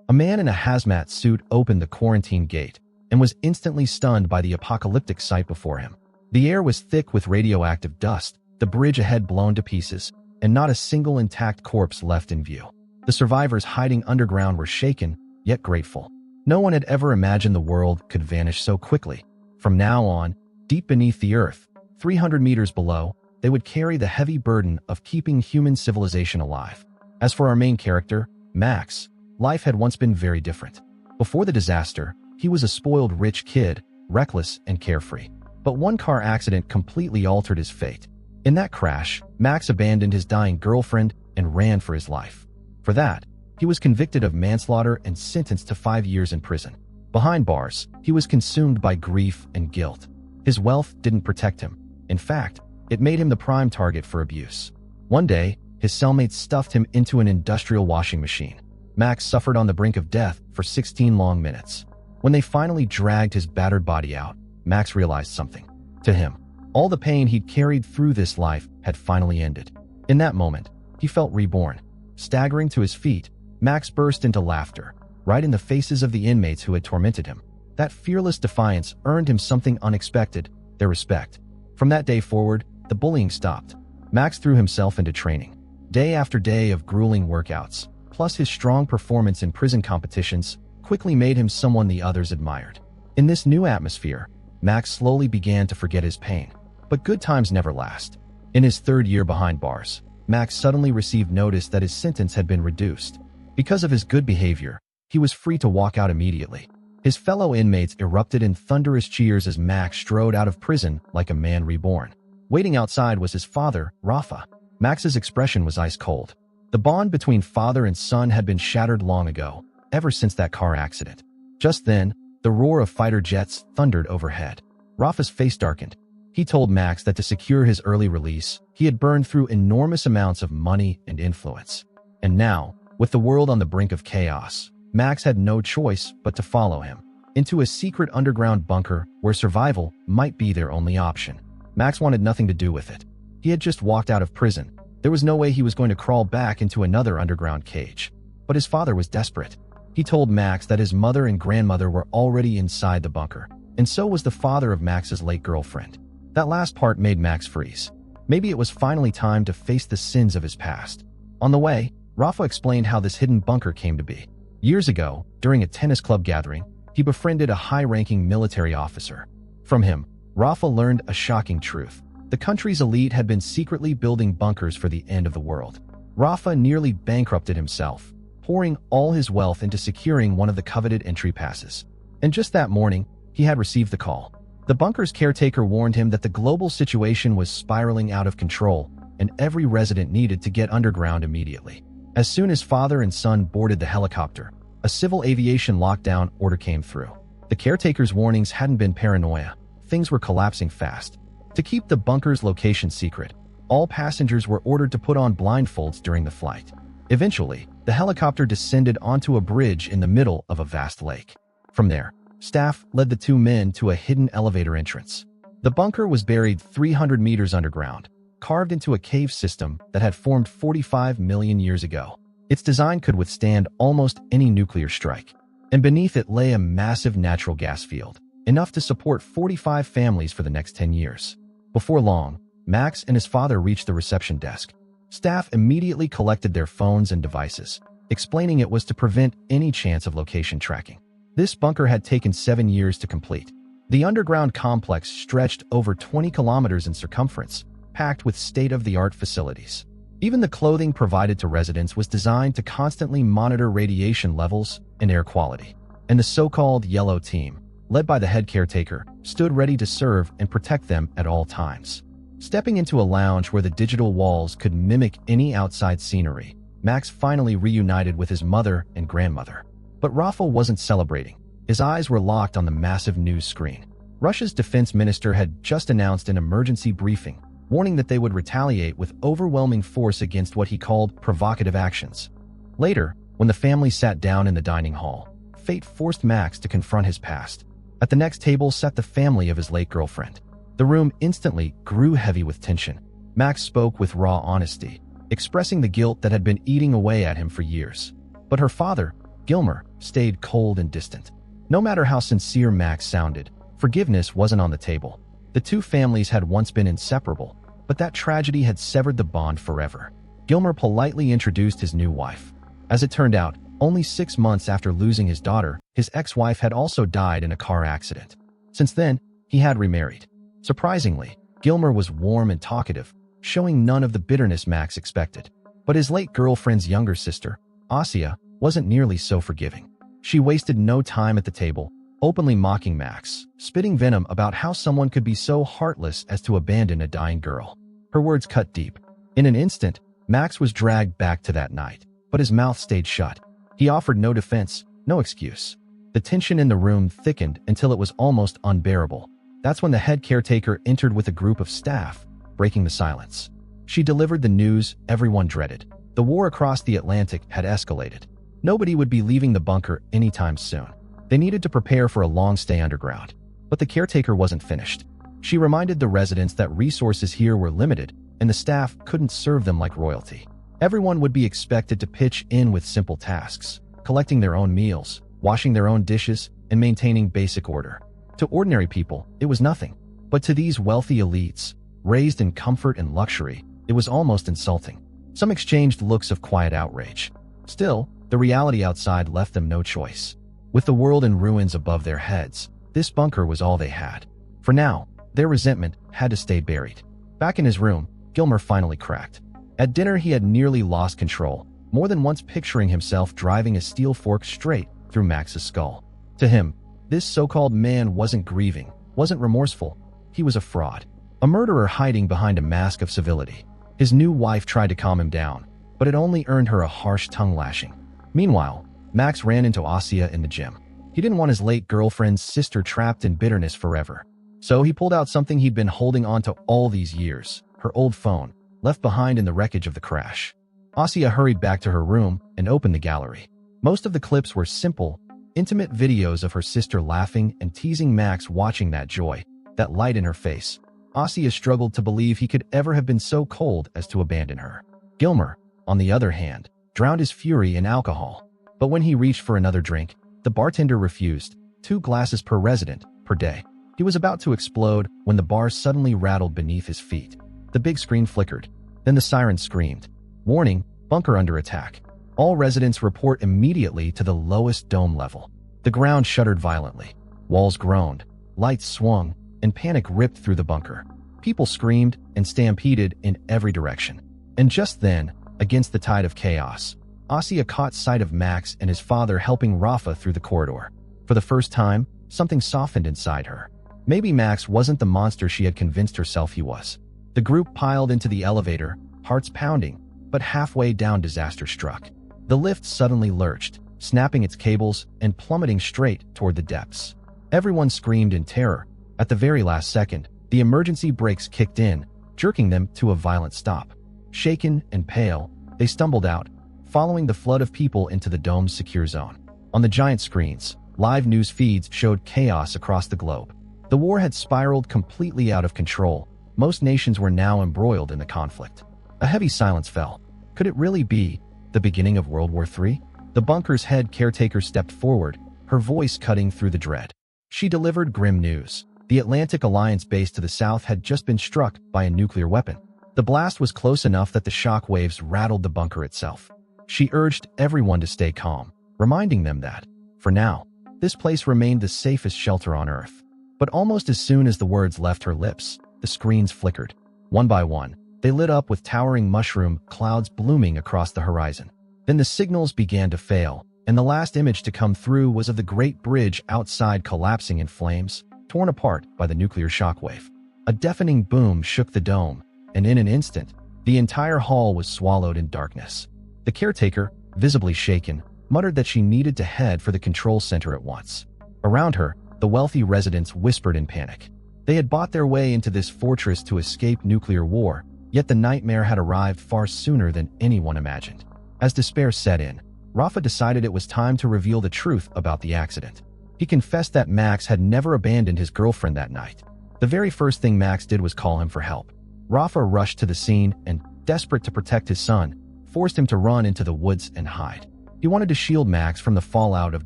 A man in a hazmat suit opened the quarantine gate and was instantly stunned by the apocalyptic sight before him. The air was thick with radioactive dust, the bridge ahead blown to pieces, and not a single intact corpse left in view. The survivors hiding underground were shaken, yet grateful. No one had ever imagined the world could vanish so quickly. From now on, deep beneath the earth, 300 meters below, they would carry the heavy burden of keeping human civilization alive. As for our main character, Max, life had once been very different. Before the disaster, he was a spoiled rich kid, reckless and carefree. But one car accident completely altered his fate. In that crash, Max abandoned his dying girlfriend and ran for his life. For that, he was convicted of manslaughter and sentenced to 5 years in prison. Behind bars, he was consumed by grief and guilt. His wealth didn't protect him. In fact, it made him the prime target for abuse. One day, his cellmates stuffed him into an industrial washing machine. Max suffered on the brink of death for 16 long minutes. When they finally dragged his battered body out, Max realized something. To him, all the pain he'd carried through this life had finally ended. In that moment, he felt reborn. Staggering to his feet, Max burst into laughter, right in the faces of the inmates who had tormented him. That fearless defiance earned him something unexpected, their respect. From that day forward, the bullying stopped. Max threw himself into training. Day after day of grueling workouts, plus his strong performance in prison competitions, quickly made him someone the others admired. In this new atmosphere, Max slowly began to forget his pain. But good times never last. In his 3rd year behind bars, Max suddenly received notice that his sentence had been reduced. Because of his good behavior, he was free to walk out immediately. His fellow inmates erupted in thunderous cheers as Max strode out of prison like a man reborn. Waiting outside was his father, Rafa. Max's expression was ice cold. The bond between father and son had been shattered long ago, ever since that car accident. Just then, the roar of fighter jets thundered overhead. Rafa's face darkened. He told Max that to secure his early release, he had burned through enormous amounts of money and influence. And now, with the world on the brink of chaos, Max had no choice but to follow him into a secret underground bunker where survival might be their only option. Max wanted nothing to do with it. He had just walked out of prison. There was no way he was going to crawl back into another underground cage. But his father was desperate. He told Max that his mother and grandmother were already inside the bunker, and so was the father of Max's late girlfriend. That last part made Max freeze. Maybe it was finally time to face the sins of his past. On the way, Rafa explained how this hidden bunker came to be. Years ago, during a tennis club gathering, he befriended a high-ranking military officer. From him, Rafa learned a shocking truth. The country's elite had been secretly building bunkers for the end of the world. Rafa nearly bankrupted himself, pouring all his wealth into securing one of the coveted entry passes. And just that morning, he had received the call. The bunker's caretaker warned him that the global situation was spiraling out of control, and every resident needed to get underground immediately. As soon as father and son boarded the helicopter, a civil aviation lockdown order came through. The caretaker's warnings hadn't been paranoia. Things were collapsing fast. To keep the bunker's location secret, all passengers were ordered to put on blindfolds during the flight. Eventually, the helicopter descended onto a bridge in the middle of a vast lake. From there, staff led the 2 men to a hidden elevator entrance. The bunker was buried 300 meters underground, carved into a cave system that had formed 45 million years ago. Its design could withstand almost any nuclear strike. And beneath it lay a massive natural gas field, enough to support 45 families for the next 10 years. Before long, Max and his father reached the reception desk. Staff immediately collected their phones and devices, explaining it was to prevent any chance of location tracking. This bunker had taken 7 years to complete. The underground complex stretched over 20 kilometers in circumference, packed with state-of-the-art facilities. Even the clothing provided to residents was designed to constantly monitor radiation levels and air quality. And the so-called Yellow Team, led by the head caretaker, stood ready to serve and protect them at all times. Stepping into a lounge where the digital walls could mimic any outside scenery, Max finally reunited with his mother and grandmother. But Rafa wasn't celebrating. His eyes were locked on the massive news screen. Russia's defense minister had just announced an emergency briefing, warning that they would retaliate with overwhelming force against what he called provocative actions. Later, when the family sat down in the dining hall, fate forced Max to confront his past. At the next table sat the family of his late girlfriend. The room instantly grew heavy with tension. Max spoke with raw honesty, expressing the guilt that had been eating away at him for years. But her father, Gilmer stayed cold and distant. No matter how sincere Max sounded, forgiveness wasn't on the table. The two families had once been inseparable, but that tragedy had severed the bond forever. Gilmer politely introduced his new wife. As it turned out, only 6 months after losing his daughter, his ex-wife had also died in a car accident. Since then, he had remarried. Surprisingly, Gilmer was warm and talkative, showing none of the bitterness Max expected. But his late girlfriend's younger sister, Asia, wasn't nearly so forgiving. She wasted no time at the table, openly mocking Max, spitting venom about how someone could be so heartless as to abandon a dying girl. Her words cut deep. In an instant, Max was dragged back to that night, but his mouth stayed shut. He offered no defense, no excuse. The tension in the room thickened until it was almost unbearable. That's when the head caretaker entered with a group of staff, breaking the silence. She delivered the news everyone dreaded. The war across the Atlantic had escalated. Nobody would be leaving the bunker anytime soon. They needed to prepare for a long stay underground. But the caretaker wasn't finished. She reminded the residents that resources here were limited, and the staff couldn't serve them like royalty. Everyone would be expected to pitch in with simple tasks, collecting their own meals, washing their own dishes, and maintaining basic order. To ordinary people, it was nothing. But to these wealthy elites, raised in comfort and luxury, it was almost insulting. Some exchanged looks of quiet outrage. Still, the reality outside left them no choice. With the world in ruins above their heads, this bunker was all they had. For now, their resentment had to stay buried. Back in his room, Gilmer finally cracked. At dinner, he had nearly lost control, more than once picturing himself driving a steel fork straight through Max's skull. To him, this so-called man wasn't grieving, wasn't remorseful. He was a fraud, a murderer hiding behind a mask of civility. His new wife tried to calm him down, but it only earned her a harsh tongue lashing. Meanwhile, Max ran into Asia in the gym. He didn't want his late girlfriend's sister trapped in bitterness forever. So he pulled out something he'd been holding on to all these years, her old phone, left behind in the wreckage of the crash. Asia hurried back to her room and opened the gallery. Most of the clips were simple, intimate videos of her sister laughing and teasing Max, watching that joy, that light in her face. Asia struggled to believe he could ever have been so cold as to abandon her. Gilmer, on the other hand, drowned his fury in alcohol. But when he reached for another drink, the bartender refused, 2 glasses per resident, per day. He was about to explode when the bar suddenly rattled beneath his feet. The big screen flickered. Then the siren screamed. Warning, bunker under attack. All residents report immediately to the lowest dome level. The ground shuddered violently. Walls groaned. Lights swung, and panic ripped through the bunker. People screamed and stampeded in every direction. And just then, against the tide of chaos, Asia caught sight of Max and his father helping Rafa through the corridor. For the first time, something softened inside her. Maybe Max wasn't the monster she had convinced herself he was. The group piled into the elevator, hearts pounding, but halfway down disaster struck. The lift suddenly lurched, snapping its cables and plummeting straight toward the depths. Everyone screamed in terror. At the very last second, the emergency brakes kicked in, jerking them to a violent stop. Shaken and pale, they stumbled out, following the flood of people into the dome's secure zone. On the giant screens, live news feeds showed chaos across the globe. The war had spiraled completely out of control. Most nations were now embroiled in the conflict. A heavy silence fell. Could it really be the beginning of World War III? The bunker's head caretaker stepped forward, her voice cutting through the dread. She delivered grim news. The Atlantic Alliance base to the south had just been struck by a nuclear weapon. The blast was close enough that the shock waves rattled the bunker itself. She urged everyone to stay calm, reminding them that, for now, this place remained the safest shelter on Earth. But almost as soon as the words left her lips, the screens flickered. One by one, they lit up with towering mushroom clouds blooming across the horizon. Then the signals began to fail, and the last image to come through was of the great bridge outside collapsing in flames, torn apart by the nuclear shockwave. A deafening boom shook the dome, and in an instant, the entire hall was swallowed in darkness. The caretaker, visibly shaken, muttered that she needed to head for the control center at once. Around her, the wealthy residents whispered in panic. They had bought their way into this fortress to escape nuclear war, yet the nightmare had arrived far sooner than anyone imagined. As despair set in, Rafa decided it was time to reveal the truth about the accident. He confessed that Max had never abandoned his girlfriend that night. The very first thing Max did was call him for help. Rafa rushed to the scene and, desperate to protect his son, forced him to run into the woods and hide. He wanted to shield Max from the fallout of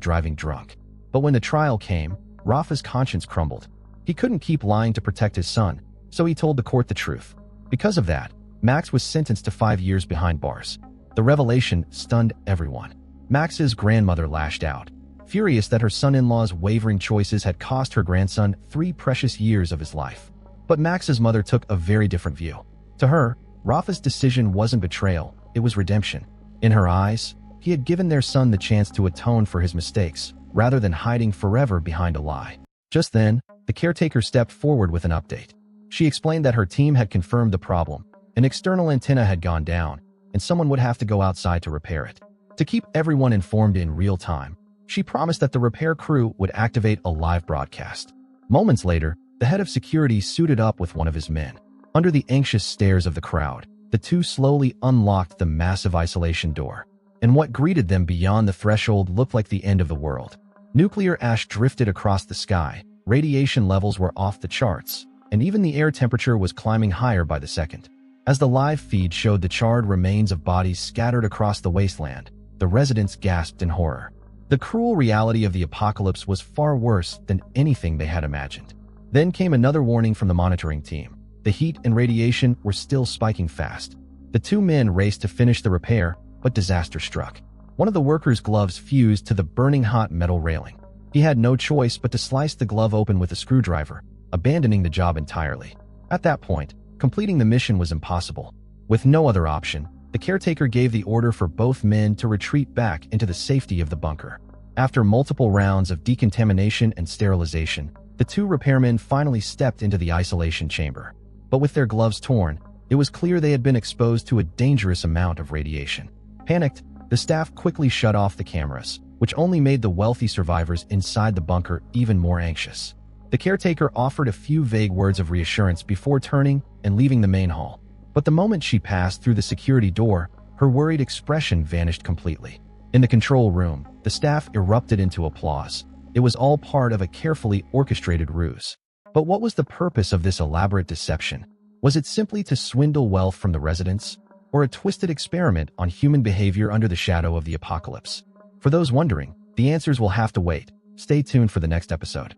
driving drunk. But when the trial came, Rafa's conscience crumbled. He couldn't keep lying to protect his son, so he told the court the truth. Because of that, Max was sentenced to 5 years behind bars. The revelation stunned everyone. Max's grandmother lashed out, furious that her son-in-law's wavering choices had cost her grandson 3 precious years of his life. But Max's mother took a very different view. To her, Rafa's decision wasn't betrayal, it was redemption. In her eyes, he had given their son the chance to atone for his mistakes, rather than hiding forever behind a lie. Just then, the caretaker stepped forward with an update. She explained that her team had confirmed the problem. An external antenna had gone down, and someone would have to go outside to repair it. To keep everyone informed in real time, she promised that the repair crew would activate a live broadcast. Moments later, the head of security suited up with one of his men. Under the anxious stares of the crowd, the two slowly unlocked the massive isolation door. And what greeted them beyond the threshold looked like the end of the world. Nuclear ash drifted across the sky, radiation levels were off the charts, and even the air temperature was climbing higher by the second. As the live feed showed the charred remains of bodies scattered across the wasteland, the residents gasped in horror. The cruel reality of the apocalypse was far worse than anything they had imagined. Then came another warning from the monitoring team. The heat and radiation were still spiking fast. The two men raced to finish the repair, but disaster struck. One of the workers' gloves fused to the burning hot metal railing. He had no choice but to slice the glove open with a screwdriver, abandoning the job entirely. At that point, completing the mission was impossible. With no other option, the caretaker gave the order for both men to retreat back into the safety of the bunker. After multiple rounds of decontamination and sterilization, the two repairmen finally stepped into the isolation chamber. But with their gloves torn, it was clear they had been exposed to a dangerous amount of radiation. Panicked, the staff quickly shut off the cameras, which only made the wealthy survivors inside the bunker even more anxious. The caretaker offered a few vague words of reassurance before turning and leaving the main hall. But the moment she passed through the security door, her worried expression vanished completely. In the control room, the staff erupted into applause. It was all part of a carefully orchestrated ruse. But what was the purpose of this elaborate deception? Was it simply to swindle wealth from the residents, or a twisted experiment on human behavior under the shadow of the apocalypse? For those wondering, the answers will have to wait. Stay tuned for the next episode.